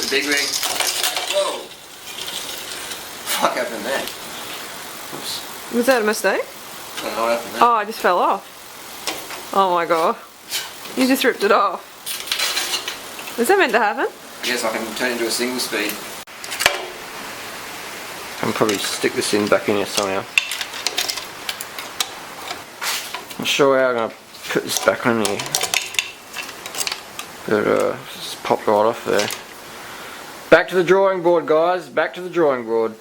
the big rig. Whoa! Fuck happened there? Oops. Was that a mistake? I don't know what happened there. Oh, it just fell off. Oh my god. You just ripped it off. Was that meant to happen? I guess I can turn it into a single speed. I can probably stick this back in here somehow. I'm not sure how I'm going to put this back on here. But just popped right off there. Back to the drawing board, guys. Back to the drawing board.